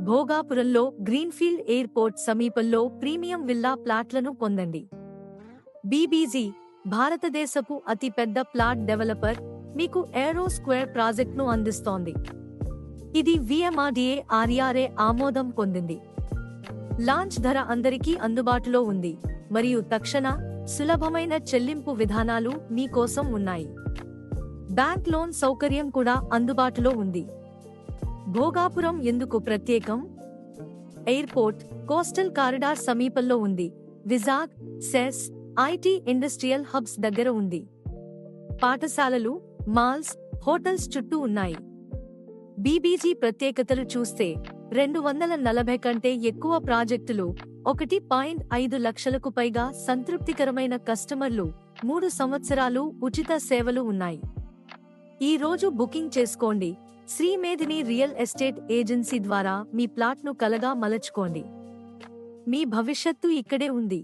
భోగాపురంలో greenfield airport సమీపంలో premium villa ప్లాట్లను పొందండి. BBG, భారతదేశపు అతిపెద్ద ప్లాట్ డెవలపర్, మీకు ఏరో స్క్వేర్ ప్రాజెక్ట్ను అందిస్తోంది. ఇది VMRDA RERA ఆమోదం పొందింది. లాంచ్ ధర అందరికీ అందుబాటులో ఉంది మరియు తక్షణ, సులభమైన చెల్లింపు విధానాలు మీ కోసం ఉన్నాయి. బ్యాంక్ లోన్ సౌకర్యం కూడా అందుబాటులో ఉంది. భోగాపురం ఎందుకు ప్రత్యేకం? ఎయిర్పోర్ట్, కోస్టల్ కారిడార్ సమీపంలో ఉంది. విజాగ్, సెస్, ఐటీ ఇండస్ట్రియల్ హబ్స్ దగ్గర ఉంది. పాఠశాలలు, మాల్స్, హోటల్స్ చుట్టూ ఉన్నాయి. బీబీజీ ప్రత్యేకతలు చూస్తే 240 కంటే ఎక్కువ ప్రాజెక్టులు, 1.5 లక్షలకు పైగా సంతృప్తికరమైన కస్టమర్లు, 3 సంవత్సరాలు ఉచిత సేవలు ఉన్నాయి. ఈ రోజు బుకింగ్ చేసుకోండి. శ్రీమేధిని రియల్ ఎస్టేట్ ఏజెన్సీ ద్వారా మీ ప్లాట్ను కలగా మలచుకోండి. మీ భవిష్యత్తు ఇక్కడే ఉంది.